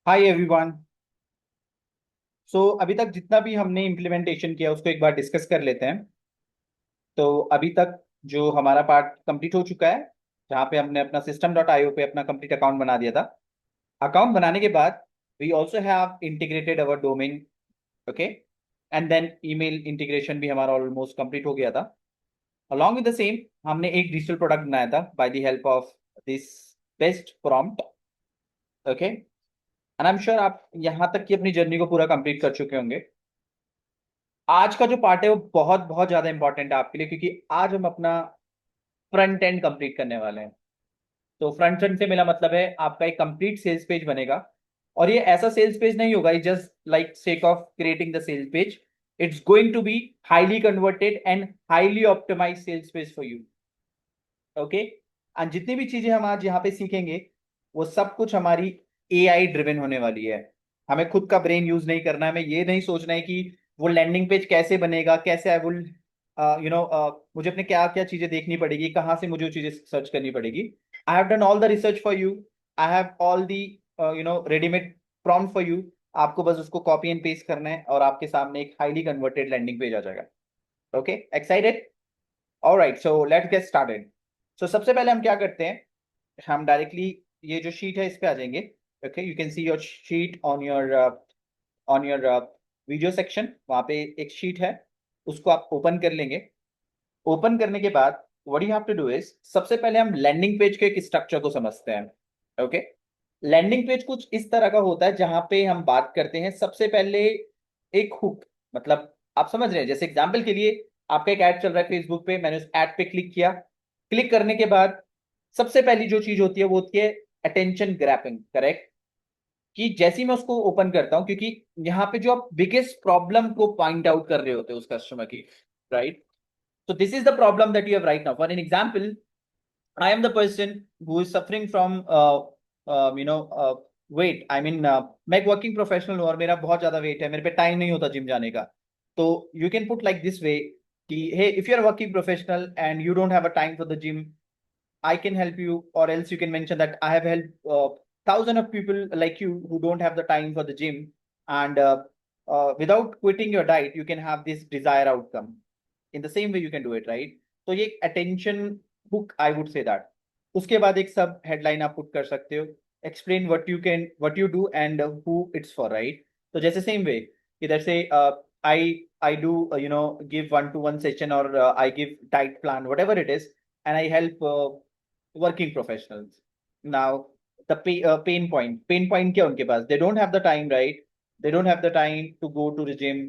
Hi everyone. अभी तक जितना भी हमने इम्प्लीमेंटेशन किया उसको एक बार डिस्कस कर लेते हैं। अभी तक जो हमारा पार्ट कंप्लीट हो चुका है, जहाँ पे हमने अपना system.io पे अपना कंप्लीट अकाउंट बना दिया था। अकाउंट बनाने के बाद we also have integrated our domain. Okay. And then email integration भी हमारा ऑलमोस्ट कंप्लीट हो गया था। अलॉन्ग विद द सेम, हमने एक डिजिटल प्रोडक्ट बनाया था by the help of this best prompt. Okay. And I am sure आप यहाँ तक की अपनी जर्नी को पूरा कंप्लीट कर चुके होंगे। आज का जो पार्ट है वो बहुत बहुत ज्यादा इंपॉर्टेंट है आपके लिए, क्योंकि आज हम अपना फ्रंट एंड कंप्लीट करने वाले हैं। तो फ्रंट एंड से मेरा मतलब है आपका एक कंप्लीट सेल्स पेज बनेगा। और ये ऐसा सेल्स पेज नहीं होगा just like sake of creating the sales page. It's going to be highly converted and highly optimize sales page for you. Okay. And जितनी भी चीजें हम आज यहाँ पे सीखेंगे वो सब कुछ हमारी एआई ड्रिवन होने वाली है। हमें खुद का ब्रेन यूज नहीं करना है। हमें ये नहीं सोचना है कि वो लैंडिंग पेज कैसे बनेगा, कैसे आई विल मुझे अपने क्या क्या चीजें देखनी पड़ेगी, कहाँ से मुझे वो चीजें सर्च करनी पड़ेगी। आई have done all the research for you. I have all the readymade prompt for you. आपको बस उसको कॉपी एंड पेस्ट करना है और आपके सामने एक हाईली कन्वर्टेड लैंडिंग पेज आ जाएगा। Okay, excited? Alright, so let's get started. सबसे पहले हम क्या करते हैं, हम डायरेक्टली ये जो शीट है इस पे आ जाएंगे। Okay, you can see your sheet on your video section. वहां पे एक शीट है, उसको आप ओपन कर लेंगे। ओपन करने के बाद what you have to do is, सबसे पहले हम लैंडिंग पेज के एक स्ट्रक्चर को समझते हैं। ओके। लैंडिंग पेज कुछ इस तरह का होता है जहां पे हम बात करते हैं सबसे पहले एक हुक। मतलब आप समझ रहे हैं, जैसे एग्जांपल के लिए आपका एक ऐड चल रहा है फेसबुक पे, मैंने उस ऐड पे क्लिक किया। क्लिक करने के बाद सबसे पहली जो चीज होती है वो होती है अटेंशन ग्रैपिंग, करेक्ट। कि जैसे ही मैं उसको ओपन करता हूं, क्योंकि यहाँ पे जो आप बिगेस्ट प्रॉब्लम को पॉइंट आउट कर रहे होते हैं उस कस्टमर की, right. So this is the problem that you have right now. For an example, I am the person who is suffering from weight. I mean, मैं एक वर्किंग प्रोफेशनल हूँ और मेरा बहुत ज्यादा वेट है, मेरे पे टाइम नहीं होता जिम जाने का। तो you can put like this way कि hey, if you are working professional and you don't have a time for the gym, I can help you, or else you can mention that I have helped thousands of people like you who don't have the time for the gym, and without quitting your diet, you can have this desired outcome. In the same way, you can do it, right? तो ये attention hook, I would say that. उसके बाद एक सब headline आप put कर सकते हो, explain what you do and who it's for, right? तो जैसे same way, इधर से I do give one to one session, or I give diet plan, whatever it is, and I help working professionals. Now, the pain point क्या उनके पास, they don't have the time, right? They don't have the time to go to the gym.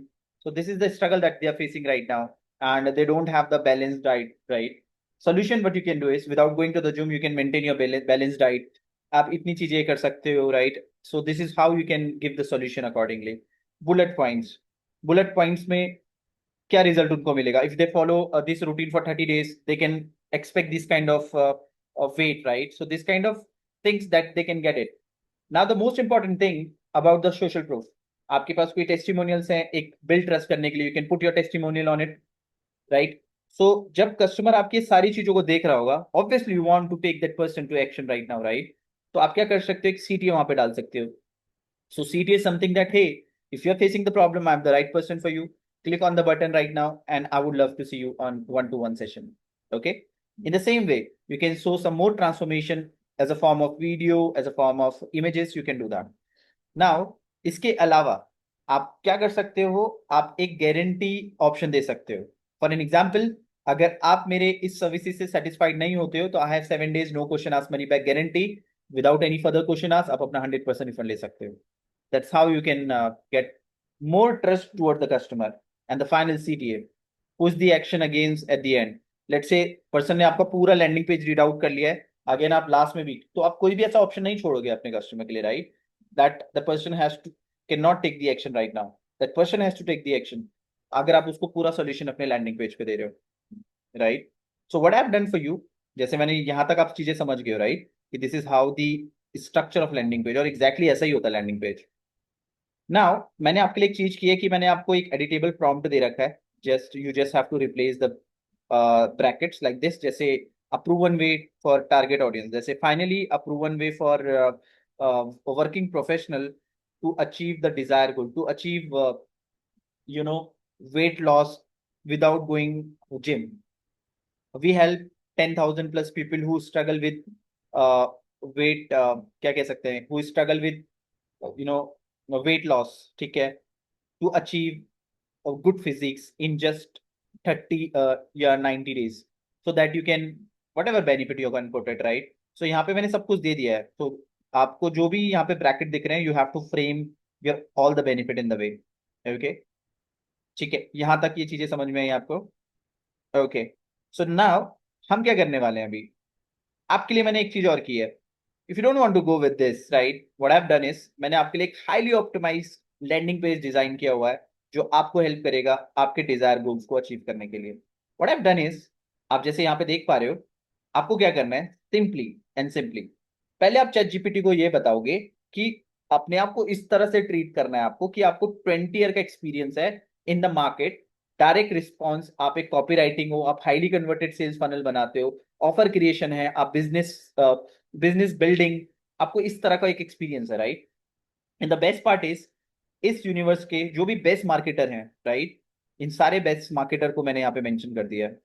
So this is the struggle that they are facing right now, and they don't have the balanced diet, right? Solution what you can do is, without going to the gym, you can maintain your balanced diet. आप इतनी चीजें कर सकते हो, right? So this is how you can give the solution accordingly. Bullet points. Bullet points में क्या result उनको मिलेगा, if they follow this routine for 30 days, they can expect this kind of weight, right. So this kind of things that they can get it. Now the most important thing about the social proof, आपके पास कोई testimonials हैं एक build trust करने के लिए, you can put your testimonial on it, right. So जब customer आपकी ये सारी चीजों को देख रहा होगा, obviously you want to take that person to action right now, right. तो आप क्या कर सकते हो, एक सीटीए वहां पे डाल सकते हो। So CT is something that, hey, if you're facing the problem, I'm the right person for you. Click on the button right now, and I would love to see you on one-to-one session. Okay. In the same way, you can show some more transformation as a form of video, as a form of images. You can do that. Now, इसके अलावा आप क्या कर सकते हो, आप एक guarantee option दे सकते हो। फॉर एन एग्जाम्पल, अगर आप मेरे इस सर्विसेज से सेटिस्फाइड नहीं होते हो तो I have 7 days no question ask money back guarantee. Without any further question ask आप अपना 100% रिफंड ले सकते हो। That's how you can get more trust toward the customer. And the final CTA, who's the action against at the end. Let's say person ने आपका पूरा landing page read out कर लिया है, अगेन आप लास्ट में भी, तो आप कोई भी ऐसा ऑप्शन नहीं छोड़ोगे अपने कस्टमर के लिए, right. That the person has to can not take the action right now, that person has to take the action. अगर आप उसको पूरा सोल्यूशन अपने लैंडिंग पेज पे दे रहे हो, right. So what I have done for you, जैसे मैंने यहाँ तक आप चीजें समझ गए हो, राइट, कि this is how the structure of landing page, और एग्जैक्टली ऐसा ही होता है लैंडिंग पेज। नाउ मैंने आपके लिए एक चीज की है कि मैंने आपको एक एडिटेबल प्रॉम्प्ट दे रखा है। Just have to replace the brackets like this, जैसे a proven way for target audience, जैसे finally a proven way for working professional, to achieve the desired goal, to achieve, you know, weight loss without going to gym. We help 10,000 plus people who struggle with uh, weight, क्या कह सकते हैं, who struggle with, you know, weight loss, ठीक है, to achieve a good physiques in just 30 या 90 days, so that you can whatever benefit you can put it, right? So यहाँ पे मैंने सब कुछ दे दिया है, तो आपको जो भी यहाँ पे ब्रैकेट दिख रहे हैं, you have to frame your all the benefit in the way, okay? ठीक है, यहाँ तक ये चीजें समझ में आई आपको? ओके, सो नाउ हम क्या करने वाले हैं अभी? आपके लिए मैंने एक चीज और की है। If you don't want to go with this, right, what I have done is, मैंने आपके लिए एक highly optimize landing page design किया हुआ है जो आपको हेल्प करेगा आपके डिजायर गोल्स को अचीव करने के लिए। What I have done is, आप जैसे यहाँ पे देख पा रहे हो, आपको क्या करना है, सिंपली एंड सिंपली पहले आप चैट जीपीटी को ये बताओगे कि अपने आप को इस तरह से ट्रीट करना है आपको कि आपको 20 ईयर का एक्सपीरियंस है in the market, direct response, आप एक कॉपी राइटिंग हो, आप हाईली कन्वर्टेड सेल्स फनल बनाते हो, ऑफर क्रिएशन है, आप बिजनेस बिल्डिंग, आपको इस तरह का एक एक्सपीरियंस है, right? And the best part is, इस यूनिवर्स के जो भी बेस्ट मार्केटर हैं, राइट, इन सारे बेस्ट मार्केटर को मैंने यहाँ पे मेंशन कर दिया है,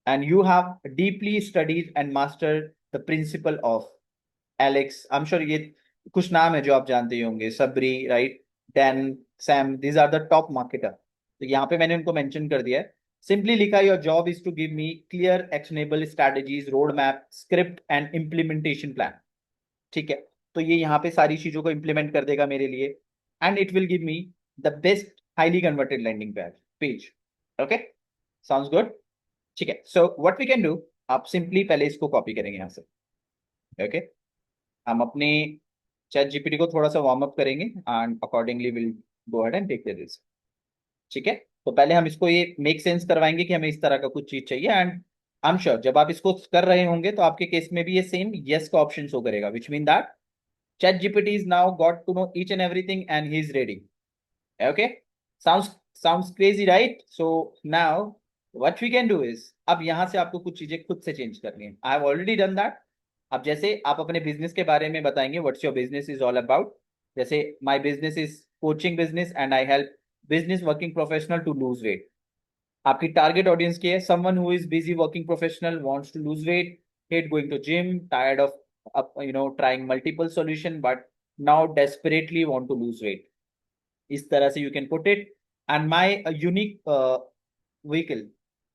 and you have deeply studied and mastered the principle of Alex, I am sure ये कुछ नाम है जो आप जानते ही होंगे, Sabri, right, Dan, Sam, these are the top marketer. तो यहाँ पे मैंने उनको मेंशन कर दिया है। सिंपली लिखा, your job is to give me clear actionable strategies, road map, script and implementation plan, ठीक है? तो ये यहाँ पे सारी चीजों को इम्प्लीमेंट कर देगा मेरे लिए, and it will give me the best highly converted landing page. Okay, sounds good? ठीक है, so what we can do, आप सिंपली पहले इसको कॉपी करेंगे यहाँ से, ओके? हम अपने चैट जीपीटी को थोड़ा सा वार्म अप करेंगे and accordingly will go ahead and take the risk, ठीक है? तो पहले हम इसको ये मेक सेंस करवाएंगे कि हमें इस तरह का कुछ चीज चाहिए, एंड आई एम श्योर जब आप इसको कर रहे होंगे तो आपके केस में भी ये सेम यस का ऑप्शन शो करेगा, which mean that chat GPT is now got to know each and everything and he is ready, okay? Sounds crazy, right? So now what we can do is, अब यहां से आपको कुछ चीजें खुद से चेंज करनी है। I have already done that. अब जैसे आप अपने बिजनेस के बारे में बताएंगे, what's your business is all about, जैसे my business is coaching business and I help business working professional to lose weight. आपकी टारगेट ऑडियंस की है, someone who is busy working professional wants to lose weight, hate going to gym, tired of trying multiple solution but now desperately want to lose wait. इस तरह से you can put it, and my unique vehicle,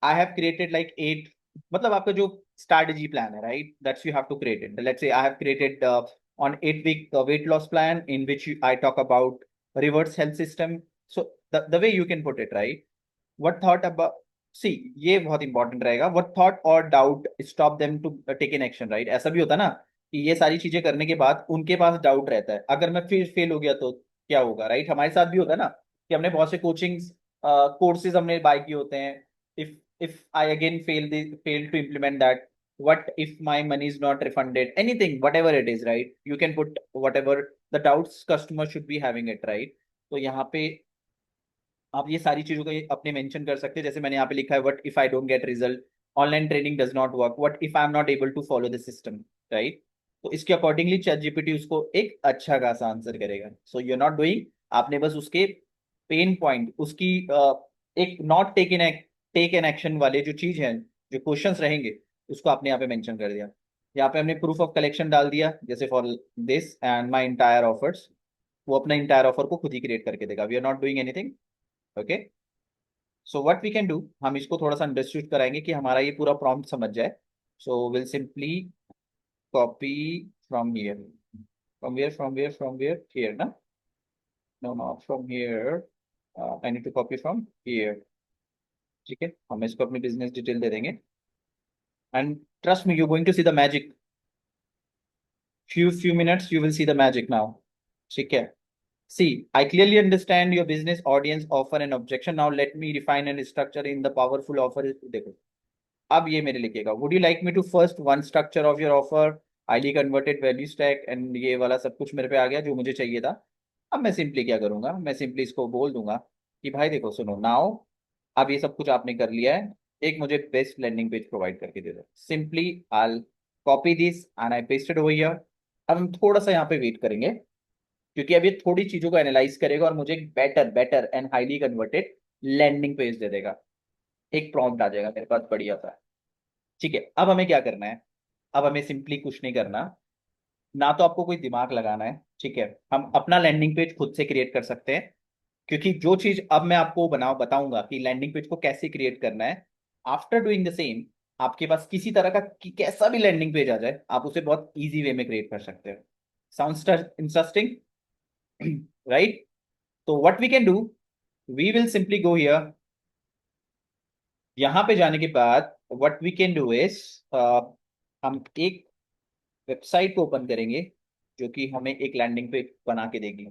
I have created like 8, मतलब आपका जो strategy plan, right, that's you have to create it. Let's say I have created on 8 week weight loss plan in which I talk about reverse health system. So the way you can put it, right, what thought about, see, ये बहुत important रहेगा, what thought or doubt stop them to take an action, right? ऐसा भी होता ना कि ये सारी चीजें करने के बाद उनके पास डाउट रहता है, अगर मैं फिर फेल हो गया तो क्या होगा, राइट? हमारे साथ भी होता है ना कि हमने बहुत से कोचिंग्स कोर्सेज हमने बाय किए होते हैं, if I again fail to implement that, what if my money is not refunded, anything, whatever it is, right? You can put whatever the doubts customer should be having it, right? तो यहाँ पे आप ये सारी चीजों को अपने mention कर सकते हैं, जैसे मैंने यहाँ पे लिखा है, what if I don't get result, online training does not work, what if I am not able to follow the system, right? तो इसके अकॉर्डिंगली चैट जीपीटी उसको एक अच्छा खासा आंसर करेगा। So you are not doing, आपने बस उसके पेन पॉइंट, उसकी एक नॉट टेक एन एक्शन वाले जो चीज है, जो क्वेश्चंस रहेंगे, उसको आपने यहाँ पे मेंशन कर दिया। यहाँ पे हमने प्रूफ ऑफ कलेक्शन डाल दिया, जैसे for this and my entire offers, वो अपना इंटायर ऑफर को खुद ही क्रिएट करके देगा, we are not doing anything, okay? So what we can do, हम इसको थोड़ा सा अंडरस्टूड कराएंगे कि हमारा ये पूरा प्रॉम्प्ट समझ जाए। So will simply copy from here, from where here ना, no no, from here, I need to copy from here, ठीक है? हम इसको अपनी बिजनेस डिटेल दे देंगे, and trust me, you going to see the magic, few minutes you will see the magic now, ठीक है? See, I clearly understand your business audience offer and objection. Now let me refine and structure in the powerful offer. देखो, अब ये मेरे लिखेगा, would you like me to first one structure of your offer, highly converted value stack, and ये वाला सब कुछ मेरे पे आ गया जो मुझे चाहिए था। अब मैं सिंपली क्या करूंगा, मैं सिंपली इसको बोल दूंगा कि भाई देखो सुनो नाउ, अब ये सब कुछ आपने कर लिया है, एक मुझे बेस्ट लैंडिंग पेज प्रोवाइड करके दे दो। Simply I copy this and I pasted over here. अब हम थोड़ा सा यहाँ पे वेट करेंगे, क्योंकि अब ये थोड़ी चीजों को एनालाइज करेगा और मुझे एक better and highly converted landing page दे देगा। एक प्रॉम्प्ट आ जाएगा मेरे पास बढ़िया सा। ठीक है, अब हमें क्या करना है? अब हमें सिंपली कुछ नहीं करना, ना तो आपको कोई दिमाग लगाना है। ठीक है, हम अपना लैंडिंग पेज खुद से क्रिएट कर सकते हैं, क्योंकि जो चीज अब मैं आपको बताऊंगा कि लैंडिंग पेज को कैसे क्रिएट करना है, आफ्टर डूइंग द सेम आपके पास किसी तरह का कैसा भी लैंडिंग पेज आ जाए, आप उसे बहुत इजी वे में क्रिएट कर सकते हो। Sound interesting? राइट? तो what we can do, we will simply go here. यहां पे जाने के बाद what we can do is, हम एक वेबसाइट को ओपन करेंगे जो कि हमें एक लैंडिंग पेज बना के देगी।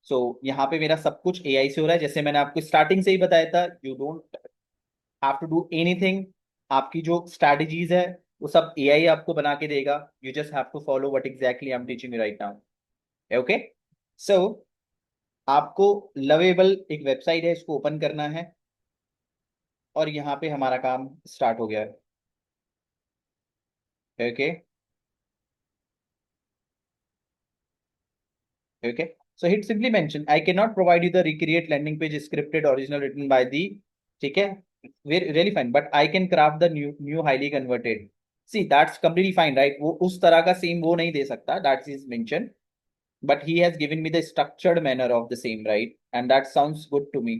सो यहाँ पे मेरा सब कुछ एआई से हो रहा है, जैसे मैंने आपको स्टार्टिंग से ही बताया था, you don't have to do anything. आपकी जो स्ट्रैटेजीज है वो सब एआई आपको बना के देगा। You just have to follow what exactly I am teaching you right now. Okay, so आपको लवेबल एक वेबसाइट है, इसको ओपन करना है और यहाँ पे हमारा काम स्टार्ट हो गया है। Okay, okay, so it simply mentioned I cannot provide you the recreate landing page scripted original written by the, ठीक है, very really fine, but I can craft the new highly converted। See, that's completely fine, right? वो उस तरह का same वो नहीं दे सकता, that is mentioned, but he has given me the structured manner of the same, right? And that sounds good to me.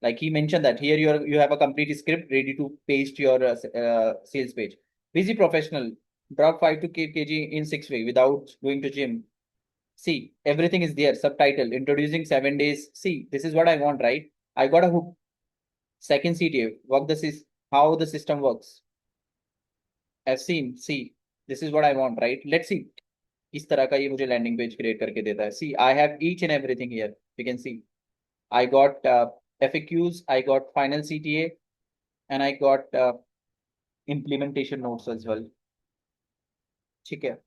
Like he mentioned that here you have a complete script ready to paste your sales page. Busy professional, drop 5 to kg in 6 weeks without going to gym. See, everything is there. Subtitle, introducing 7 days. See, this is what I want, right? I got a hook. Second CTA, work the how the system works. I've seen. See, this is what I want, right? Let's see. इस तरह का ये मुझे landing page create करके देता है। See, I have each and everything here, you can see. I got FAQs, I got final CTA, and I got implementation notes as well। ठीक है,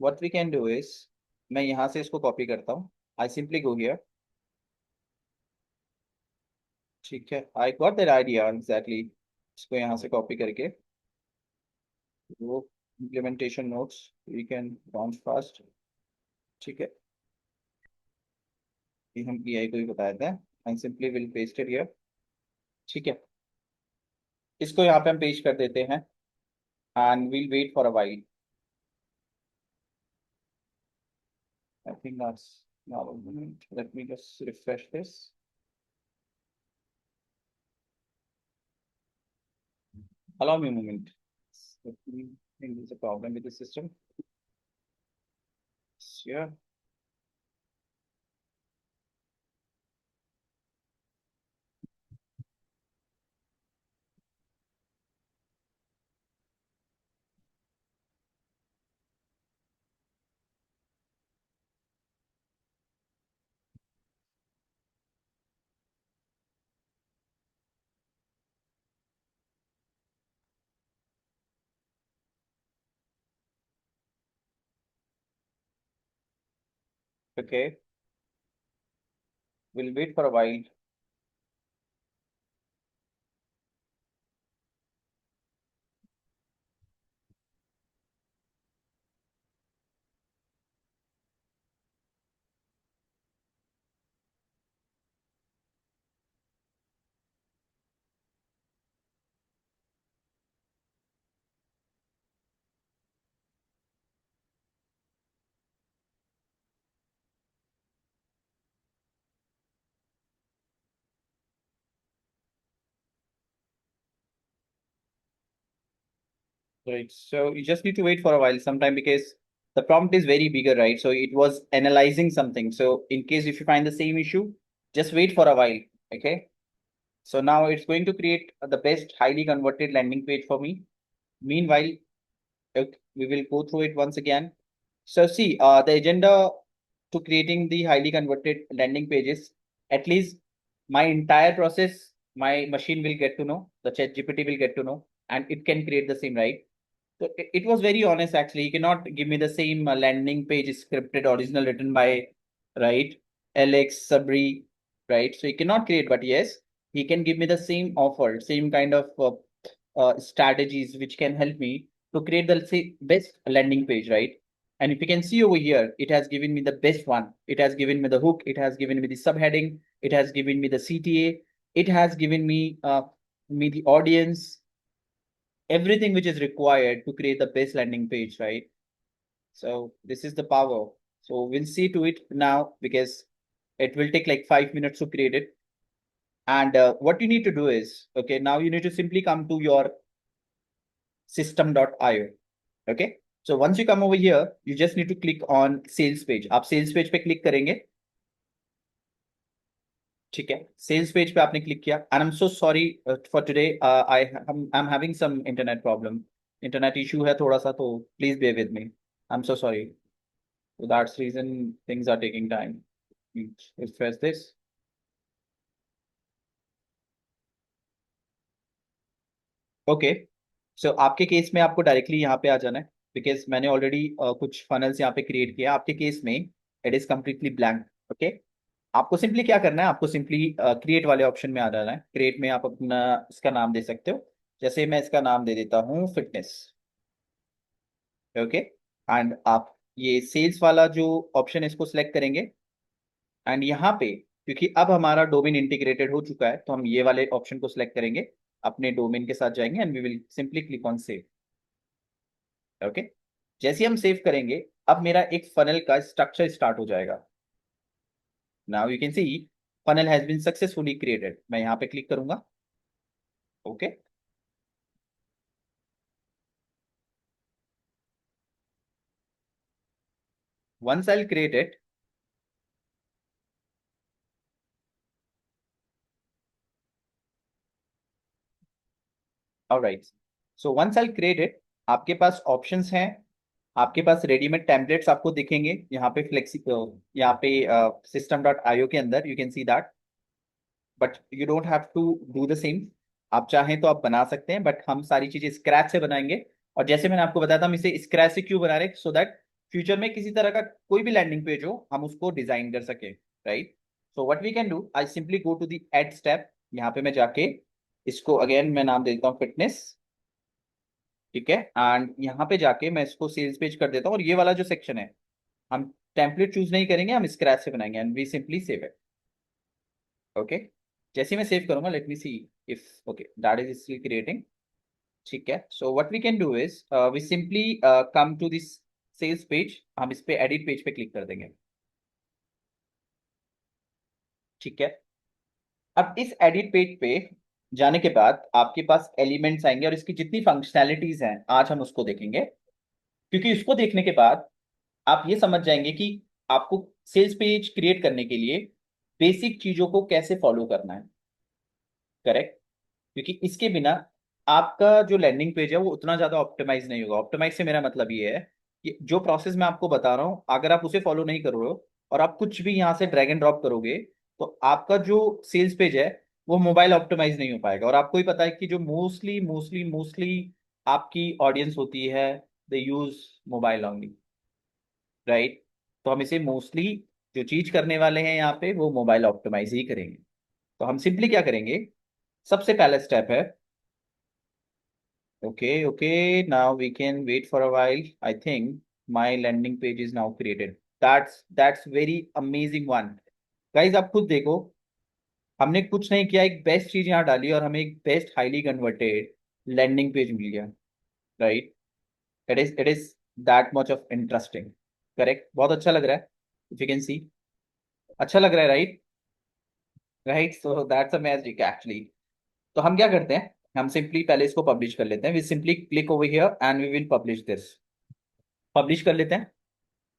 what we can do is, मैं यहाँ से इसको copy करता हूँ। I simply go here। ठीक है, I got that idea exactly. इसको यहाँ से कॉपी करके वो implementation notes we can launch fast. ठीक है, ये हम एआई को ही बताए थे, and simply will paste it here. ठीक है, इसको यहाँ पे हम पेस्ट कर देते हैं and we'll wait for a while. I think that's now, let me just refresh this. Allow me a moment, I think there's a problem with the system। Yeah, okay, we'll wait for a while। Right. So you just need to wait for a while sometime because the prompt is very bigger, right? So it was analyzing something. So in case if you find the same issue, just wait for a while. Okay. So now it's going to create the best highly converted landing page for me. Meanwhile, okay, we will go through it once again. So see, the agenda to creating the highly converted landing pages, at least my entire process, my machine will get to know, the chat GPT will get to know, and it can create the same, right? So it was very honest actually. He cannot give me the same landing page scripted original written by, right, Alex Sabri, right? So he cannot create, but yes, he can give me the same offer, same kind of strategies which can help me to create the say, best landing page, right? And if you can see over here, it has given me the best one. It has given me the hook. It has given me the subheading. It has given me the CTA. It has given me the audience, everything which is required to create the best landing page, right? So this is the power. So we'll see to it now because it will take like 5 minutes to create it. And what you need to do is, okay, now you need to simply come to your system.io. Okay. So once you come over here, you just need to click on sales page. आप sales page पे click करेंगे. ठीक है. Sales page पे आपने click किया. And I'm so sorry for today. I'm having some internet problem. Internet issue है थोड़ा सा, तो please bear with me. I'm so sorry. So that's the reason things are taking time. Refresh this. Okay. So आपके case में आपको directly यहाँ पे आ जाना है बिकॉज मैंने ऑलरेडी कुछ फनल्स यहाँ पे क्रिएट किया. आपके केस में it is completely blank. Okay. आपको सिंपली क्या करना है, आपको सिंपली क्रिएट वाले ऑप्शन में आ जाना है. क्रिएट में आप अपना इसका नाम दे सकते हो. जैसे मैं इसका नाम दे देता हूँ फिटनेस. ओके. एंड आप ये सेल्स वाला जो ऑप्शन है इसको सिलेक्ट करेंगे. एंड यहाँ पे क्योंकि अब हमारा डोमेन इंटीग्रेटेड हो चुका है तो हम ये वाले ऑप्शन को सिलेक्ट करेंगे. अपने डोमेन के साथ जाएंगे and we will simply click on save. Okay. जैसे हम सेव करेंगे अब मेरा एक फनल का स्ट्रक्चर स्टार्ट हो जाएगा. Now you can see funnel has been successfully created. मैं यहाँ पे क्लिक करूंगा. Okay. Once I create it, alright. So once I create it, आपके पास ऑप्शंस हैं. आपके पास रेडीमेड टेम्पलेट्स आपको दिखेंगे यहाँ पे यहाँ पे सिस्टम डॉट आईओ के अंदर. You can see that but you don't have to do the same. आप चाहें तो आप बना सकते हैं बट हम सारी चीजें स्क्रैच से बनाएंगे. और जैसे मैंने आपको बताया था हम इसे स्क्रैच से क्यों बना रहे, सो दैट फ्यूचर में किसी तरह का कोई भी लैंडिंग पेज हो हम उसको डिजाइन कर सके. Right. So what we can do, I simply go to the add step. यहाँ पे मैं जाके इसको अगेन मैं नाम देता हूँ फिटनेस. ठीक है. एंड यहाँ पे जाके मैं इसको सेल्स पेज कर देता हूँ. और ये वाला जो सेक्शन है हम टेम्पलेट चूज नहीं करेंगे, हम स्क्रैच से बनाएंगे and we simply save it. Okay. जैसे मैं सेव करूंगा, let me see if okay that is still creating. ठीक है. So what we can do is we simply come to this sales page. हम इस पे एडिट पेज पे click कर देंगे. ठीक है. अब इस एडिट पेज पे जाने के बाद आपके पास एलिमेंट्स आएंगे और इसकी जितनी फंक्शनैलिटीज हैं आज हम उसको देखेंगे. क्योंकि उसको देखने के बाद आप ये समझ जाएंगे कि आपको सेल्स पेज क्रिएट करने के लिए बेसिक चीजों को कैसे फॉलो करना है. करेक्ट. क्योंकि इसके बिना आपका जो लैंडिंग पेज है वो उतना ज्यादा ऑप्टिमाइज नहीं होगा. ऑप्टिमाइज से मेरा मतलब ये है कि जो प्रोसेस मैं आपको बता रहा हूं अगर आप उसे फॉलो नहीं कर रहे हो और आप कुछ भी यहाँ से ड्रैग एंड ड्रॉप करोगे तो आपका जो सेल्स पेज है वो मोबाइल ऑप्टिमाइज नहीं हो पाएगा. और आपको ही पता है कि जो मोस्टली मोस्टली मोस्टली आपकी ऑडियंस होती है दे यूज मोबाइल ओनली. राइट. तो हम इसे मोस्टली जो चीज करने वाले हैं यहाँ पे वो मोबाइल ऑप्टिमाइज ही करेंगे. तो हम सिंपली क्या करेंगे, सबसे पहला स्टेप है. Okay, now we can wait for a while. I think my landing page is now created. That's very amazing one. Guys, आप खुद देखो हमने कुछ नहीं किया, एक बेस्ट चीज यहाँ डाली और हमें एक best highly converted landing page मिल गया. Right. It is that much of interesting. Correct. बहुत अच्छा लग रहा है. इफ यू कैन सी अच्छा लग रहा है. Right. Right. So that's a magic actually. तो हम क्या करते हैं, हम सिंपली पहले इसको पब्लिश कर लेते हैं. We simply click over here and we will publish this. Publish कर लेते हैं.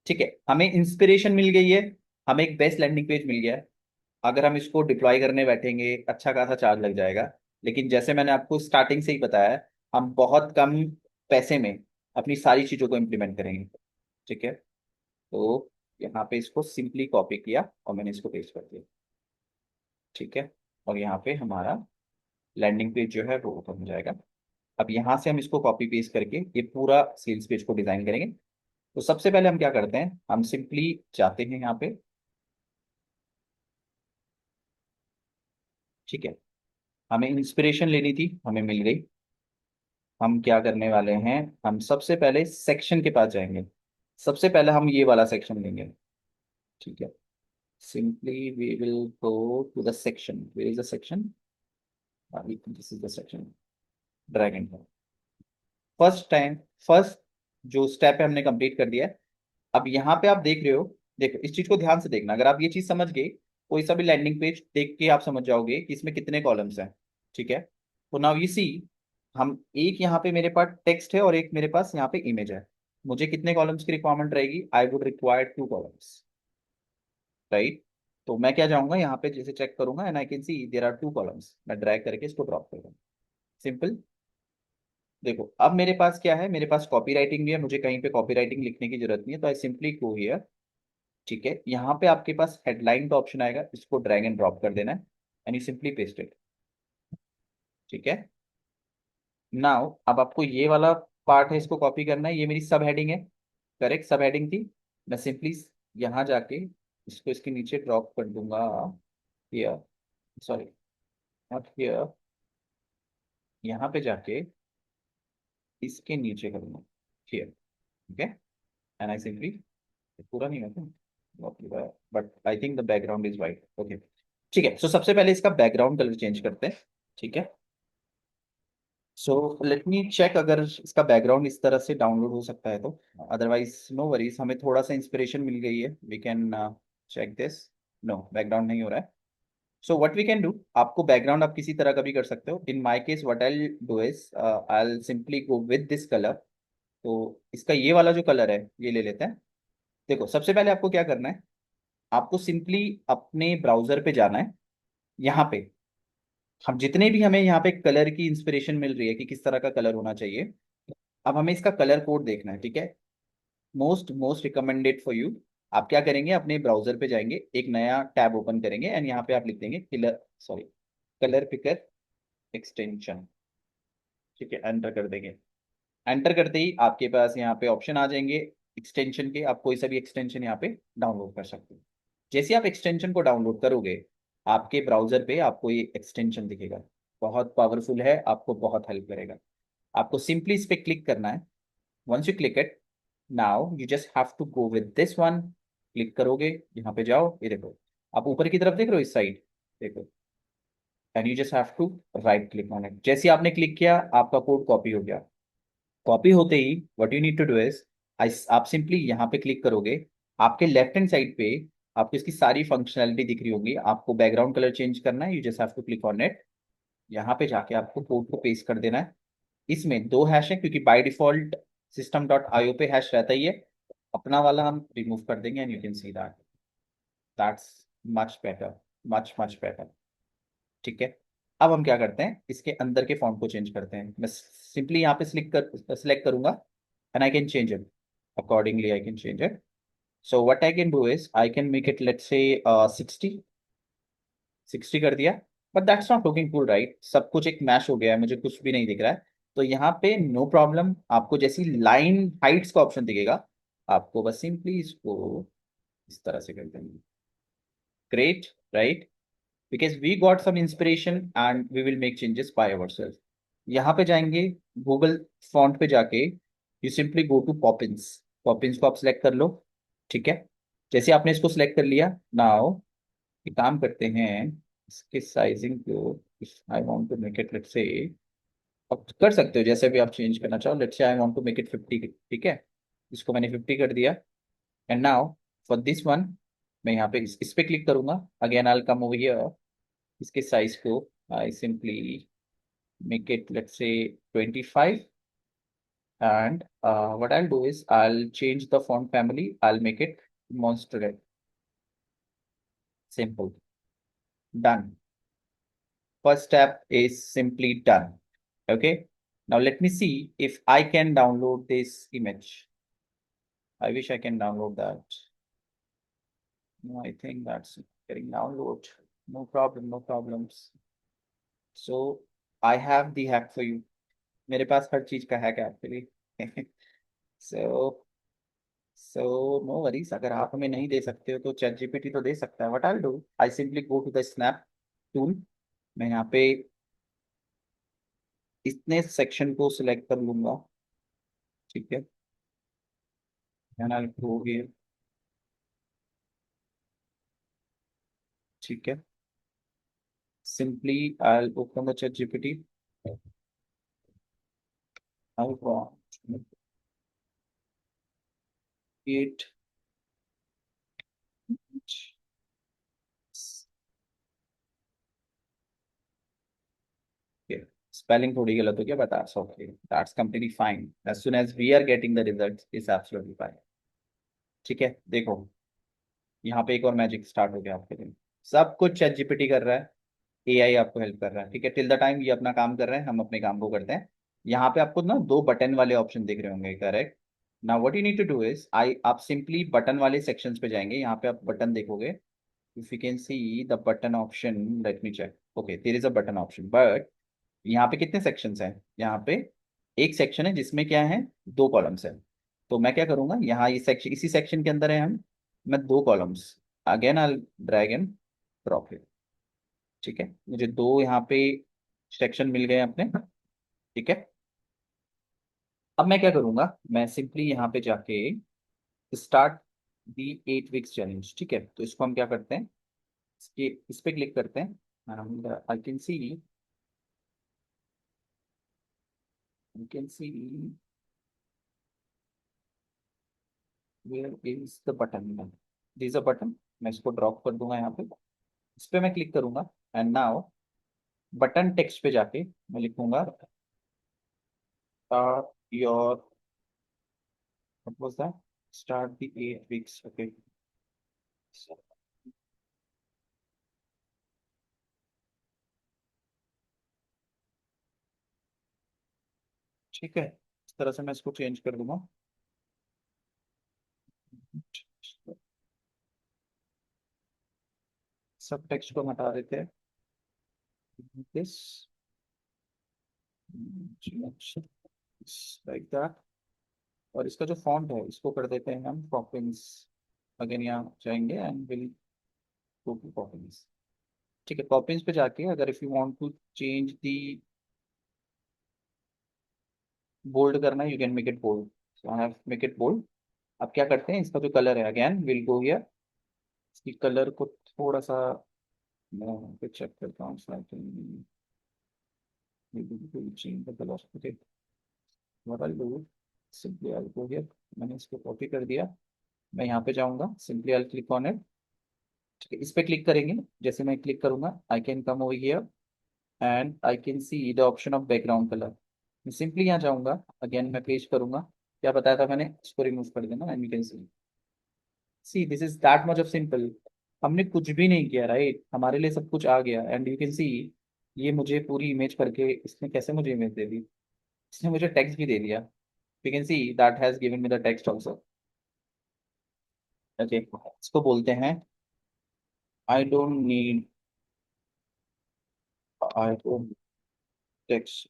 ठीक है. हमें इंस्पिरेशन मिल गई है. हमें एक बेस्ट लैंडिंग पेज मिल गया है. अगर हम इसको डिप्लॉय करने बैठेंगे अच्छा खासा चार्ज लग जाएगा. लेकिन जैसे मैंने आपको स्टार्टिंग से ही बताया है हम बहुत कम पैसे में अपनी सारी चीजों को इम्प्लीमेंट करेंगे. ठीक है. तो यहाँ पे इसको सिंपली कॉपी किया और मैंने इसको पेस्ट कर दिया. ठीक है. और यहाँ पे हमारा लैंडिंग पेज जो है वो ओपन हो जाएगा. अब यहाँ से हम इसको कॉपी पेस्ट करके ये पूरा सेल्स पेज को डिजाइन करेंगे. तो सबसे पहले हम क्या करते हैं, हम सिंपली जाते हैं यहाँ पे. ठीक है. हमें इंस्पिरेशन लेनी थी, हमें मिल गई. हम क्या करने वाले हैं, हम सबसे पहले सेक्शन के पास जाएंगे. सबसे पहले हम ये वाला सेक्शन लेंगे, ठीक है। Simply we will go to the section, where is the section, this is the section, drag and drop. First time, first जो स्टेप है हमने कंप्लीट कर दिया है। अब यहाँ पे आप देख रहे हो, देखो इस चीज को ध्यान से देखना, अगर आप ये चीज समझ गए, कोई सा भी लैंडिंग पेज देख के आप समझ जाओगे कि इसमें कितने कॉलम्स हैं, ठीक है। तो नाउ यू सी, हम एक यहाँ पे मेरे पास टेक्स्ट है और एक मेरे पास यहाँ पे इमेज है। मुझे कितने कॉलम्स की रिक्वायरमेंट रहेगी? I would require 2 columns, right. तो मैं क्या जाऊंगा यहाँ पे, जैसे चेक करूंगा and I can see there are 2 columns, मैं ड्रैग करके इसको ड्रॉप करूंगा, सिंपल। देखो अब मेरे पास क्या है, मेरे पास कॉपी राइटिंग भी है, मुझे कहीं पे कॉपी राइटिंग लिखने की जरूरत नहीं है, तो आई सिंपली गो हियर, ठीक है। यहाँ पे आपके पास हेडलाइन का ऑप्शन आएगा, इसको ड्रैग एंड ड्रॉप कर देना है and you simply paste it, ठीक है। नाउ अब आपको ये वाला पार्ट है, इसको कॉपी करना है, ये मेरी सब हेडिंग है, करेक्ट, सब हेडिंग थी। मैं सिंपली यहाँ जाके इसको इसके नीचे ड्रॉप कर दूंगा, हियर, सॉरी नॉट हियर, यहाँ पे जाके इसके नीचे करूंगा, हियर, ठीक है। एंड आई सिंपली, पूरा नहीं है but I think the background is white, okay, ठीक है। सो सबसे पहले इसका बैकग्राउंड कलर चेंज करते हैं, ठीक है। सो लेट मी चेक अगर इसका बैकग्राउंड इस तरह से डाउनलोड हो सकता है तो, अदरवाइज नो वरीज, हमें थोड़ा सा इंस्पिरेशन मिल गई है, we can check this. No, background नहीं हो रहा है। So what we can do, आपको बैकग्राउंड आप किसी तरह का भी कर सकते हो, in my case what I do is I will simply go with this colour. तो इसका ये वाला जो कलर है ये ले लेते हैं। देखो सबसे पहले आपको क्या करना है, आपको सिंपली अपने ब्राउजर पे जाना है, यहाँ पे हम जितने भी हमें यहाँ पे कलर की इंस्पिरेशन मिल रही है कि किस तरह का कलर होना चाहिए, अब हमें इसका कलर कोड देखना है, ठीक है। Most most recommended for you, आप क्या करेंगे, अपने ब्राउजर पे जाएंगे, एक नया टैब ओपन करेंगे एंड यहाँ पे आप लिख देंगे colour, sorry, colour picker extension, ठीक है, एंटर कर देंगे। एंटर करते ही आपके पास यहाँ पे ऑप्शन आ जाएंगे एक्सटेंशन के, आप कोई सा भी एक्सटेंशन यहाँ पे डाउनलोड कर सकते हो। जैसे आप एक्सटेंशन को डाउनलोड करोगे, आपके ब्राउजर पे आपको ये एक्सटेंशन दिखेगा, बहुत पावरफुल है, आपको बहुत हेल्प करेगा। आपको सिंपली इस पे क्लिक करना है, once you click it, now you just have to go with this one. Click करोगे, यहाँ पे जाओ, ये देखो, आप ऊपर की तरफ देख रहे हो, इस साइड देखो, and you just have to right click on it. जैसे आपने क्लिक किया, आपका कोड कॉपी हो गया। कॉपी होते ही what you need to do is, आप सिंपली यहाँ पे क्लिक करोगे, आपके लेफ्ट हैंड साइड पे आपको इसकी सारी फंक्शनैलिटी दिख रही होगी, आपको बैकग्राउंड कलर चेंज करना है, you just have to click on it. यहाँ पे जाके आपको कोड को पेस्ट कर देना है। इसमें 2 हैश है, क्योंकि by default system dot IO पे हैश रहता ही है, अपना वाला हम रिमूव कर देंगे and you can see that, that's much better, much much better, ठीक है। अब हम क्या करते हैं, इसके अंदर के फॉन्ट को चेंज करते हैं। मैं सिंपली यहाँ पे सिलेक्ट करूंगा and I can change it accordingly, I can change it. So what I can do is I can make it, let's से 60, 60 कर दिया। But that's not looking cool, right, सब कुछ एक मैश हो गया है, मुझे कुछ भी नहीं दिख रहा है। तो यहाँ पे नो प्रॉब्लम, आपको जैसी लाइन हाइट्स का ऑप्शन दिखेगा, आपको बस सिंपली इसको इस तरह से कर देंगे, great, right, because we got some inspiration and we will make changes by ourself. यहाँ पे जाएंगे, गूगल फॉन्ट पे जाके you simply go to Poppins, Poppins को आप सिलेक्ट कर लो, ठीक है। जैसे आपने इसको सिलेक्ट कर लिया, नाउ एक काम करते हैं, इसके साइजिंग को, I want to make it, let's say, आप कर सकते हो जैसे भी आप चेंज करना चाहो, let's say I want to make it 50, ठीक है। इसको मैंने 50 कर दिया and now for this one, मैं यहाँ पे इस पे क्लिक करूंगा, again I will come over here, इसके साइज को I simply make it, let's say, 25, and what I'll do is I'll change the font family, I'll make it monster red, simple, done. First step is simply done, okay. Now let me see if I can download this image. I wish I can download that. No, I think that's getting download, no problem, no problems. So I have the hack for you, मेरे पास हर चीज का hack है आपके लिए so so no worries, अगर आप हमें नहीं दे सकते हो तो चैट जीपीटी तो दे सकता है। What I do, I simply go to the snap tool, मैं यहाँ पे इतने सेक्शन को सिलेक्ट कर लूंगा, ठीक है। and I'll go here. ठीक है, simply I'll open the chat GPT. I'll go create spelling थोड़ी गलत हो गया, but that's okay, that's completely fine as soon as we are getting the results is absolutely fine. ठीक है, देखो यहाँ पे एक और मैजिक स्टार्ट हो गया आपके लिए। सब कुछ चैट जीपीटी कर रहा है, एआई आपको हेल्प कर रहा है। ठीक है, टिल द टाइम ये अपना काम कर रहे हैं, हम अपने काम को करते हैं। यहाँ पे आपको ना दो बटन वाले ऑप्शन दिख रहे होंगे, correct. Now what you need to do is I आप सिंपली बटन वाले सेक्शंस पे जाएंगे। यहाँ पे आप बटन देखोगे, if you can see the button option, let me check. Okay, there is a button option, but यहाँ पे कितने सेक्शंस हैं? यहाँ पे एक सेक्शन है जिसमें क्या है, दो कॉलम्स है। तो मैं क्या करूंगा, यहाँ ये सेक्शन, इसी सेक्शन के अंदर है हम, मैं दो columns again I drag and drop it. ठीक है, मुझे दो यहाँ पे सेक्शन मिल गए अपने। ठीक है, अब मैं क्या करूंगा, मैं सिंपली यहाँ पे जाके स्टार्ट दी 8 वीक्स चैलेंज। ठीक है, तो इसको हम क्या करते हैं, इसके इस पे क्लिक करते हैं and I can see where is the button. This a button, मैं इसको ड्रॉप कर दूंगा यहाँ पे, इस पे मैं क्लिक करूंगा एंड नाउ बटन टेक्स्ट पे जाके मैं लिखूंगा your, what was that, start the 8 weeks. Okay, ठीक है, इस तरह से मैं इसको चेंज कर दूंगा। सब टेक्स्ट को हटा देते हैं, दिस लाइक दैट। और इसका जो फॉन्ट है इसको कर देते हैं हम पॉपिंस। अगेन यहाँ जाएंगे and will go to Poppins. ठीक है, पॉपिंस पे जाके अगर if you want to change the bold करना है, you can make it bold. So I have make it bold. अब क्या करते हैं, इसका जो कलर है, अगेन विल गो हियर, इसकी कलर को थोड़ा सा मैं चेक करता हूँ, change the colour. Okay, what I'll do, simply I'll go here, मैंने इसको कॉपी कर दिया। मैं यहाँ पे जाऊंगा, simply I'll click on it। ठीक है, इस पे क्लिक करेंगे, जैसे मैं क्लिक करूंगा I can come over here and I can see the option of background colour. मैं सिंपली यहाँ जाऊंगा, अगेन मैं पेस्ट करूंगा, क्या बताया था मैंने, इसको रिमूव कर देना and you can see this is that much of simple. हमने कुछ भी नहीं किया, राइट, हमारे लिए सब कुछ आ गया एंड यू कैन सी ये मुझे पूरी इमेज करके, इसने कैसे मुझे इमेज दे दी, इसने मुझे टेक्स्ट भी दे दिया। You can see that has given me the text also. Okay, इसको बोलते हैं I don't need, I don't text,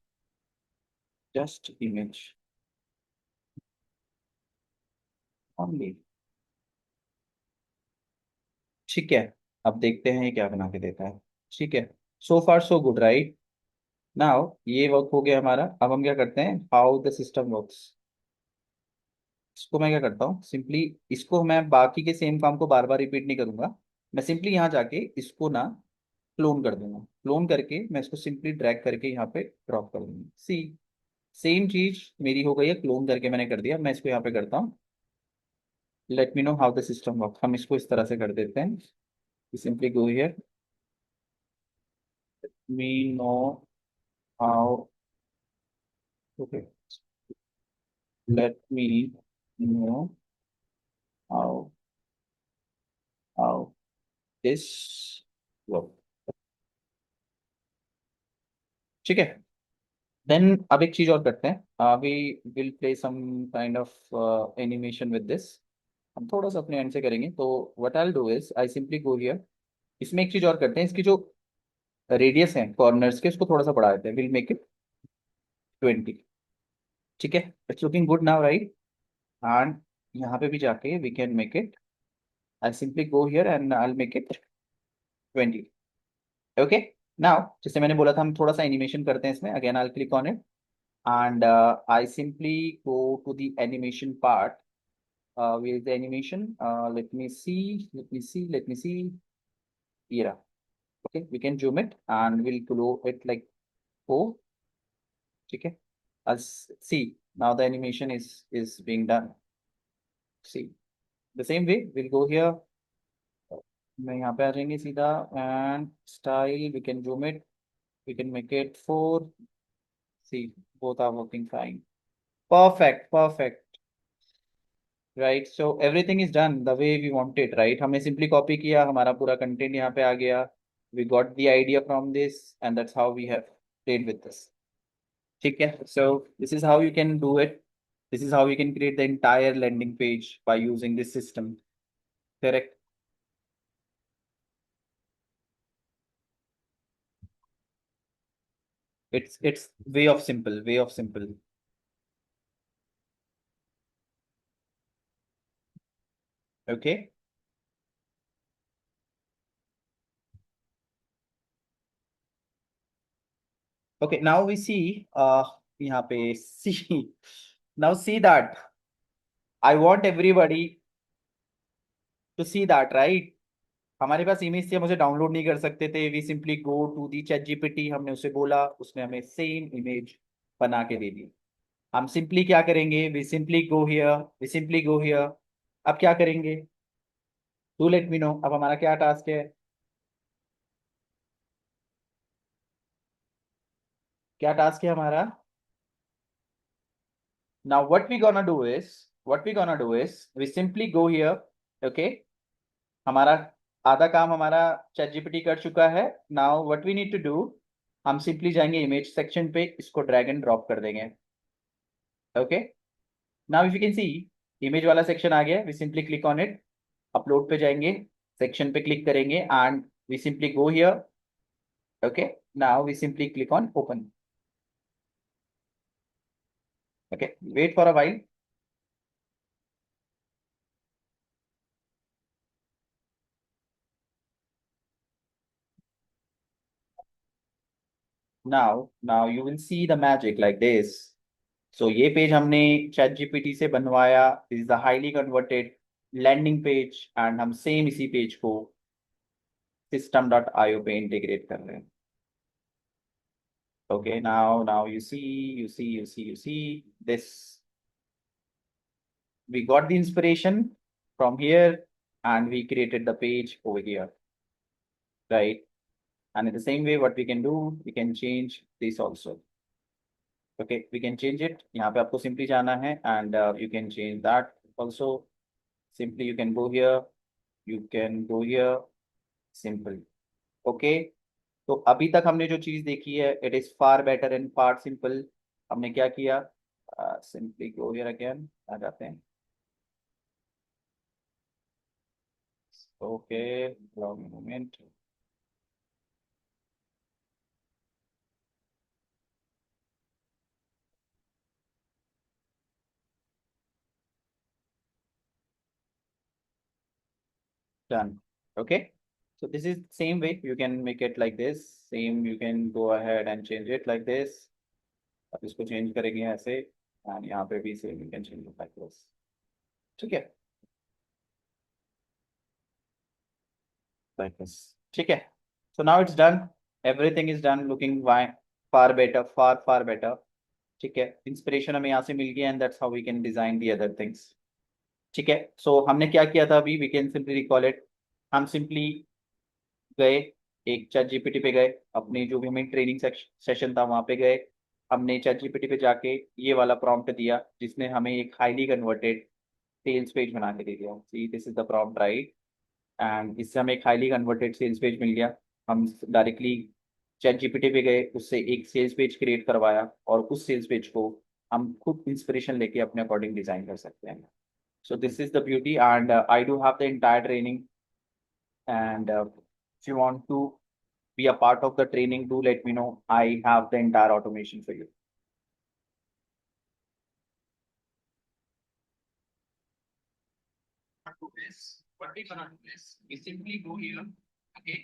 just image only। ठीक है, अब देखते हैं ये क्या बना के देता है। ठीक है, सो फार सो गुड, राइट। नाउ ये वर्क हो गया हमारा। अब हम क्या करते हैं, हाउ द सिस्टम वर्क्स। इसको मैं क्या करता हूँ, सिंपली इसको मैं बाकी के सेम काम को बार बार रिपीट नहीं करूंगा। मैं सिंपली यहाँ जाके इसको ना क्लोन कर दूंगा, क्लोन करके मैं इसको सिंपली ड्रैग करके यहाँ पे ड्रॉप कर दूंगा। सी सेम चीज मेरी हो गई है, क्लोन करके मैंने कर दिया। मैं इसको यहाँ पे करता हूँ, let me know how the system work. हम इसको इस तरह से कर देते हैं, simply go here, me know how, okay, let me know how how this work. ठीक है, देन अब एक चीज और करते हैं, we will play some kind of animation with this. हम थोड़ा सा अपने एंड से करेंगे, तो what I will do is I simply go here. इसमें एक चीज और करते हैं, इसकी जो रेडियस है कॉर्नर्स के, उसको थोड़ा सा बढ़ा देते हैं, विल मेक इट 20। ठीक है, it's looking good now, right. And यहाँ पे भी जाके we can make it, I simply go here and I make it 20। Okay, now जैसे मैंने बोला था हम थोड़ा सा एनिमेशन करते हैं इसमें, again I click on it and I simply go to the animation part. where is the animation? Let me see. Here. Okay, we can zoom it and we'll glow it like oh. Okay. As see now the animation is being done. See the same way we'll go here. मैं यहाँ पे आ जाएंगे सीधा and style we can zoom it. We can make it 4. See, both are working fine. Perfect, perfect. Right, so everything is done the way we want it, right? हमने simply copy किया, हमारा पूरा content यहाँ पे आ गया. We got the idea from this, and that's how we have played with this. ठीक है? So this is how you can do it. This is how you can create the entire landing page by using this system. Correct? It's way of simple, way of simple. Okay. Okay, now we see यहाँ पे see now see that I want everybody to see that, right? हमारे पास image थी, हम उसे download नहीं कर सकते थे. We simply go to the ChatGPT, हमने उसे बोला, उसने हमें सेम इमेज बना के दे दी. हम सिंपली क्या करेंगे? We simply go here, we simply go here. अब क्या करेंगे? Do let me know. अब हमारा क्या टास्क है? क्या टास्क है हमारा? Now what we gonna do is we simply go here. Okay, हमारा आधा काम हमारा चैट जीपीटी कर चुका है. Now what we need to do, हम सिंपली जाएंगे इमेज सेक्शन पे, इसको ड्रैग एंड ड्रॉप कर देंगे. Okay, now if you can see image वाला सेक्शन आ गया. We simply click on it, upload पे जाएंगे, सेक्शन पे क्लिक करेंगे and we simply go here. Okay, now we simply click on open. Okay, wait for a while. Now you will see the magic like this. So ये page हमने ChatGPT से बनवाया. This is the highly converted landing page and हम same इसी page को system.io पे integrate कर रहे हैं. Okay, now you see this. We got the inspiration from here and we created the page over here, right? And in the same way, what we can do, we can change this also. Okay, we can change it. यहाँ पे आपको simply जाना है and you can change that also. Simply you can go here, you can go here, simple. Okay, तो अभी तक हमने जो चीज देखी है, it is far better and far simple. हमने क्या किया? सिंपली गो हियर अगेन, आ जाते हैं. Okay, moment. Done. Okay. So this is same way you can make it like this. Same you can go ahead and change it like this. अब इसको change करेंगे ऐसे and यहाँ पे भी same you can change it like this. ठीक है, like this. ठीक है. So now it's done. Everything is done. Looking far better, far better. ठीक है, इंस्पिरेशन हमें यहाँ से मिल गया and that's how we can design the other things. ठीक है, सो हमने क्या किया था अभी? We can simply recall it. हम सिंपली गए, एक चैट जीपीटी पे गए, अपनी जो भी हमें ट्रेनिंग सेशन था वहां पे गए. हमने चैट जीपीटी पे जाके ये वाला प्रॉम्प्ट दिया जिसने हमें एक हाईली कन्वर्टेड सेल्स पेज बना के दे दिया. See this is the prompt, right? And इससे हमें एक हाईली कन्वर्टेड सेल्स पेज मिल गया. हम डायरेक्टली चैट जीपीटी पे गए, उससे एक सेल्स पेज क्रिएट करवाया और उस सेल्स पेज को हम खुद इंस्पिरेशन लेके अपने अकॉर्डिंग डिजाइन कर सकते हैं. So this is the beauty, and I do have the entire training. And if you want to be a part of the training, do let me know. I have the entire automation for you. What we gonna do is we simply go here. Okay,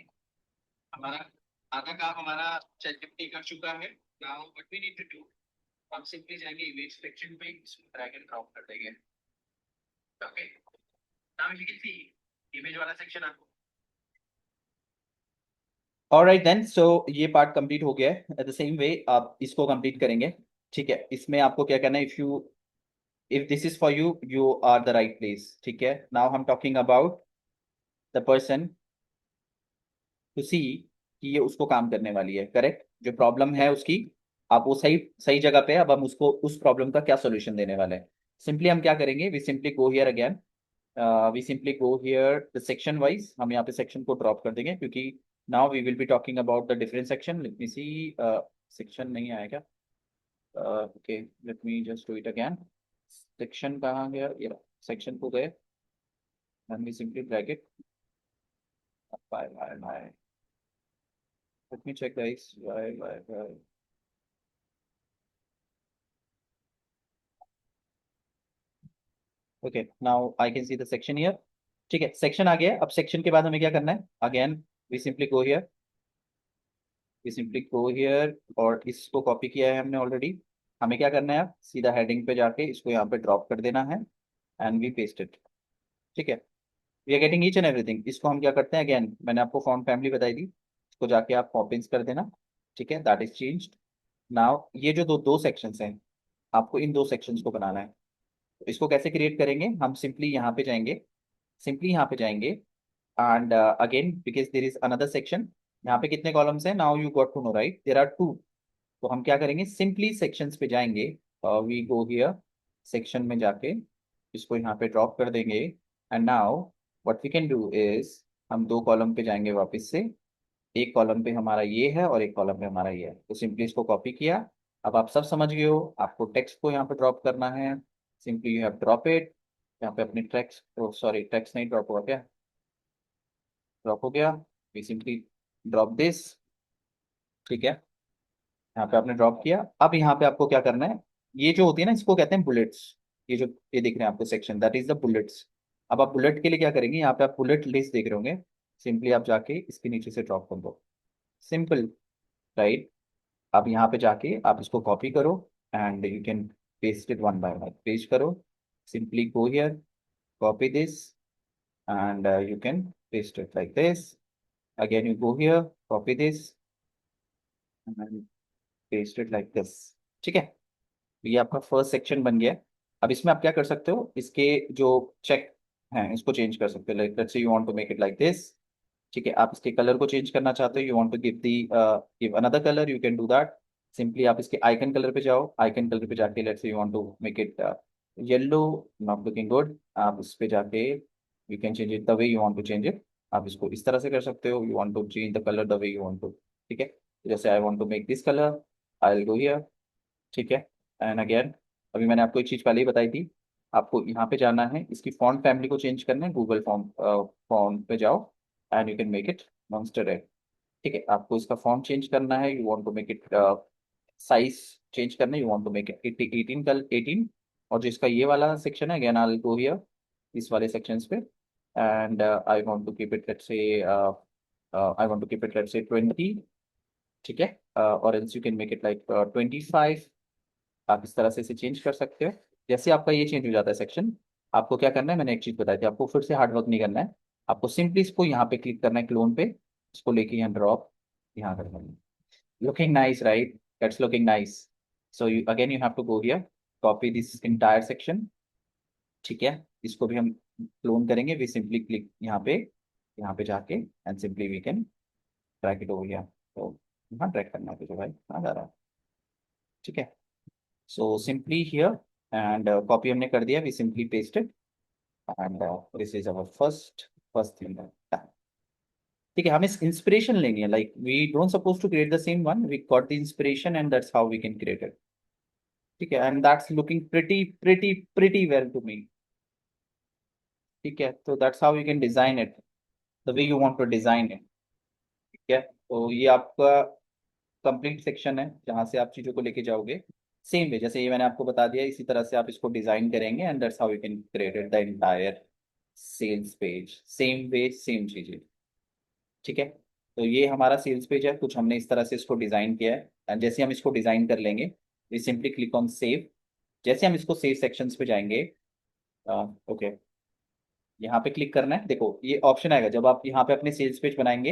हमारा आधा काम हमारा ChatGPT कर चुका है. Now what we need to do, हम simply जाएंगे image section पे, इसको ड्रैग एंड ड्रॉप कर देंगे. Okay. Now if you can see image वाला section आपको. Alright then, so ये पार्ट कंप्लीट हो गया है. At the same way आप इसको कंप्लीट करेंगे. ठीक है, इसमें आपको क्या करना है, if this is for you, you are the right place. ठीक है, now I'm talking about the person to see कि ये उसको काम करने वाली है. करेक्ट, जो प्रॉब्लम है उसकी, आप वो सही सही जगह पे है. अब हम उसको उस प्रॉब्लम का क्या सोल्यूशन देने वाले हैं. सिंपली हम क्या करेंगे, we simply go here again, we simply go here the section wise. हम यहाँ पे सेक्शन को ड्रॉप कर देंगे क्योंकि now we will be talking about the different section. Let me see, section नहीं आया क्या. Okay, let me just do it again. Section कहाँ गया, ये सेक्शन को गए and we simply drag it. Bye. Let me check guys. Why. Okay, now I can see the section here. ठीक है, सेक्शन आ गया है. अब सेक्शन के बाद हमें क्या करना है, again we simply go here, और इसको कॉपी किया है हमने ऑलरेडी. हमें क्या करना है, अब सीधा हेडिंग पे जाके इसको यहाँ पे ड्रॉप कर देना है एंड वी पेस्ट इट. ठीक है, we are getting each and everything. इसको हम क्या करते हैं, अगेन मैंने आपको फॉन्ट फैमिली बताई थी, इसको जाके आप कॉपीज कर देना. ठीक है, दैट इज चेंज्ड. नाउ ये जो दो दो सेक्शंस हैं, आपको इन दो सेक्शंस को बनाना है. तो इसको कैसे क्रिएट करेंगे, हम सिंपली यहाँ पे जाएंगे and again because there is another section. यहाँ पे कितने कॉलम्स हैं, now you got to know right, there are two. तो हम क्या करेंगे, सिंपली सेक्शंस पे जाएंगे, वी गो हियर, सेक्शन में जाके इसको यहाँ पे ड्रॉप कर देंगे. And now what we can do is, हम दो कॉलम पे जाएंगे वापस से. एक कॉलम पे हमारा ये है और एक कॉलम पे हमारा ये है. तो सिंपली इसको कॉपी किया. अब आप सब समझ गए हो, आपको टेक्स्ट को यहाँ पे ड्रॉप करना है. Simply you have drop it. यहाँ पे अपने टेक्स्ट, सॉरी टेक्स्ट नहीं ड्रॉप हुआ क्या, ड्रॉप हो गया. We simply drop this. ठीक है, यहाँ पे आपने ड्रॉप किया. अब यहाँ पे आपको क्या करना है, ये जो होती है ना, इसको कहते हैं बुलेट्स. ये जो ये दिख रहे हैं आपको section, that is the bullets. अब आप बुलेट के लिए क्या करेंगे, यहाँ पे आप बुलेट लिस्ट देख रहे होंगे, सिंपली आप जाके इसके नीचे से ड्रॉप कर दो. Simple, right. अब यहाँ पे जाके आप इसको कॉपी करो and you can paste it one by one. Paste करो, simply go here, copy this and you can paste it like this. Again, you go here, copy this and paste it like this. ठीक है, ये आपका first section बन गया है. अब इसमें आप क्या कर सकते हो, इसके जो चेक हैं इसको चेंज कर सकते हो. Like let's say you want to make it like this. ठीक है, आप इसके कलर को चेंज करना चाहते हो, you want to give another colour, you can do that. Simply आप इसके आइकन कलर पे जाओ, आइकन कलर पे जाके let's say you want to make it yellow, not looking good. आप इस पे जाके you can change it the way you want to change it. आप इसको इस तरह से कर सकते हो, you want to change the colour the way you want to. ठीक है, जैसे I want to make this colour, I will go here. ठीक है, एंड अगेन अभी मैंने आपको एक चीज़ पहले ही बताई थी, आपको यहाँ पे जाना है, इसकी फॉन्ट फैमिली को चेंज करना है. गूगल फॉन्ट पे जाओ and you can make it monster red. ठीक है, आपको इसका फॉन्ट चेंज करना है, you want to make it size change करना है, you want to make it 18 कल 18. और जो इसका ये वाला सेक्शन है, अगेन आई गो हियर इस वाले सेक्शंस पे and I want to keep it let's say, I want to keep it let's say 20. ठीक है, और else you can make it like 25. आप इस तरह से इसे चेंज कर सकते हो. जैसे आपका ये चेंज हो जाता है सेक्शन, आपको क्या करना है, मैंने एक चीज बताई थी आपको, फिर से हार्ड वर्क नहीं करना है. आपको सिंपली इसको यहाँ पे क्लिक करना है, क्लोन पे, इसको लेके यहाँ ड्रॉप यहाँ कर देना. Looking nice right, that's looking nice. So you again you have to go here, copy this entire section. ठीक है, इसको भी हम क्लोन करेंगे. वी सिंपली क्लिक यहाँ पे जाके and simply we can drag it over here. तो यहाँ ड्रैग करना है तो भाई कहाँ जा रहा है. ठीक है, so simply here and copy हमने कर दिया, we simply paste it and this is our first thing. ठीक है, हमें इंस्पिरेशन लेनी है, like we don't suppose to create the same one, we got the inspiration and that's how we can create it. ठीक है, and that's looking pretty well to me. ठीक है, तो that's how you can design it the way you want to design it. ठीक है, तो ये आपका कंप्लीट सेक्शन है जहाँ से आप चीज़ों को लेके जाओगे. सेम वे जैसे ये मैंने आपको बता दिया, इसी तरह से आप इसको डिजाइन करेंगे and that's how you can create the entire sales page. Same way same चीजें. ठीक है, तो ये हमारा सेल्स पेज है, कुछ हमने इस तरह से इसको डिजाइन किया है. एंड जैसे हम इसको डिजाइन कर लेंगे, we simply click on save. जैसे हम इसको सेव सेक्शंस पे जाएंगे, ओके यहाँ पे क्लिक करना है। देखो ये ऑप्शन आएगा जब आप यहाँ पे अपने सेल्स पेज बनाएंगे,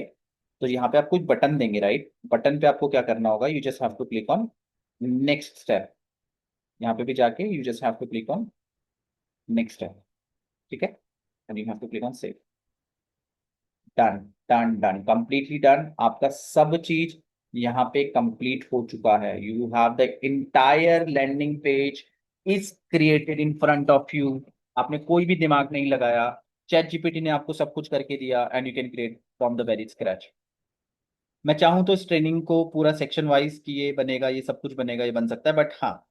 तो यहाँ पे आप कुछ बटन देंगे, राइट? बटन पे आपको क्या करना होगा, you just have to click on next step. यहाँ पे भी जाके you just have to click on next step, ठीक है? And you have to click on save. Done, done, done, completely done. आपका सब चीज यहाँ पे कंप्लीट हो चुका है। You have the entire landing page is created in front of you. आपने कोई भी दिमाग नहीं लगाया, चैट जीपीटी ने आपको सब कुछ करके दिया, and you can create from the very scratch. मैं चाहूँ तो इस ट्रेनिंग को पूरा सेक्शन वाइज कि ये बनेगा, ये सब कुछ बनेगा, ये बन सकता है, बट हाँ,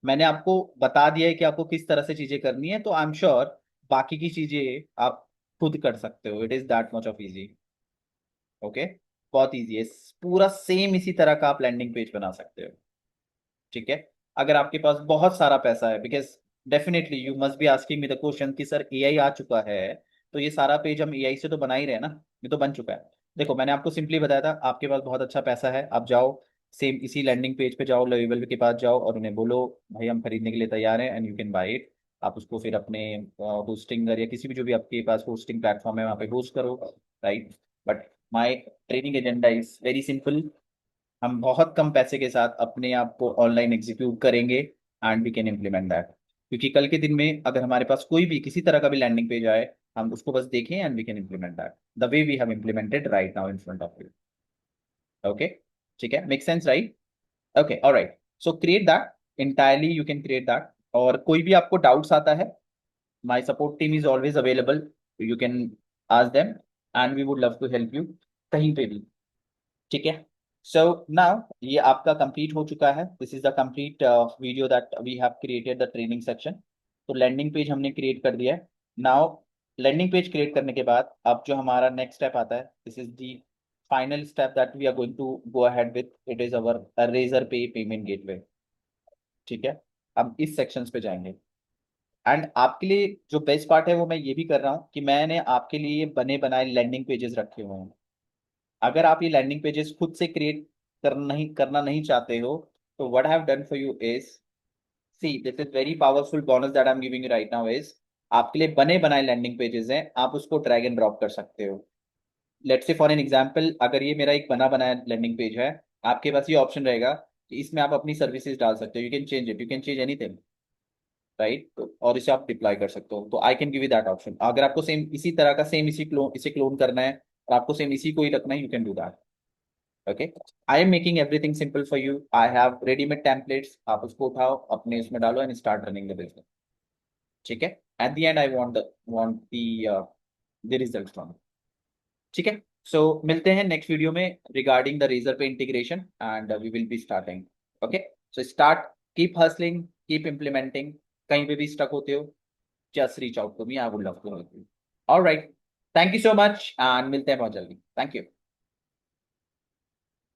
मैंने आपको बता दिया है कि आपको किस तरह से चीजें करनी है, तो आई एम श्योर बाकी की चीजें आप खुद कर सकते हो। It is that much of easy. Okay, बहुत इजी है। पूरा सेम इसी तरह का आप लैंडिंग पेज बना सकते हो, ठीक है? अगर आपके पास बहुत सारा पैसा है, because definitely you must be asking me the question कि सर एआई आ चुका है, तो ये सारा पेज हम एआई से तो बना ही रहे हैं ना, ये तो बन चुका है। देखो मैंने आपको सिंपली बताया था, आपके पास बहुत अच्छा पैसा है, आप जाओ सेम इसी लैंडिंग पेज पे जाओ, लेवल के पास जाओ और उन्हें बोलो भाई हम खरीदने के लिए तैयार हैं, and you can buy it. आप उसको फिर अपने होस्टिंग या किसी भी जो भी आपके पास होस्टिंग प्लेटफॉर्म है वहाँ पे होस्ट करो, right? But my training agenda is very simple. हम बहुत कम पैसे के साथ अपने आप को ऑनलाइन एग्जीक्यूट करेंगे, and we can implement that. क्योंकि कल के दिन में अगर हमारे पास कोई भी किसी तरह का भी लैंडिंग पेज आए, हम उसको बस देखें and we can implement that the way we have implemented right now in front of you. Okay, ठीक है, make sense, right? Okay, alright. So create that, entirely you can create that. और कोई भी आपको डाउट्स आता है, my support team is always available, you can ask them, and we would love to help you कहीं पे भी, ठीक है? सो नाउ ये आपका कंप्लीट हो चुका है। This is the complete video that we have created the training section. तो लैंडिंग पेज हमने क्रिएट कर दिया है। नाउ लैंडिंग पेज क्रिएट करने के बाद अब जो हमारा नेक्स्ट स्टेप आता है, this is the final step that we are going to go ahead with. It is our Razorpay payment gateway, ठीक है? अब इस सेक्शंस पे जाएंगे। एंड आपके लिए जो बेस्ट पार्ट है वो मैं ये भी कर रहा हूँ कि मैंने आपके लिए बने बनाए लैंडिंग पेजेस रखे हुए हैं। अगर आप ये लैंडिंग पेजेस खुद से क्रिएट करना नहीं चाहते हो, तो what I have done for you is, see this is very powerful bonus that I am giving you right now is, आपके लिए बने बनाए लैंडिंग पेजेस हैं, आप उसको ड्रैग एंड ड्रॉप कर सकते हो। Let's say for an example, अगर ये मेरा एक बना बनाया लैंडिंग पेज है, आपके पास ये ऑप्शन रहेगा कि इसमें आप अपनी सर्विसेज डाल सकते हो, you can change it, you can change anything, right? और इसे आप डिप्लॉय कर सकते हो, तो I can give you that option. अगर आपको सेम इसी तरह का सेम इसे क्लोन करना है और आपको सेम इसी को ही रखना है, you can do that. Okay, I am making everything simple for you. I have readymade templates, आप उसको उठाओ अपने उसमें डालो and start running the business, ठीक है? At the end I want the result from, ठीक है? सो मिलते हैं नेक्स्ट वीडियो में regarding the Razorpay integration, and we will be starting. Okay, so start, keep hustling, keep implementing. कहीं पे भी स्टक होते हो, just reach out to me. I would love to help you. All right. Thank you so much and मिलते हैं बहुत जल्दी। Thank you.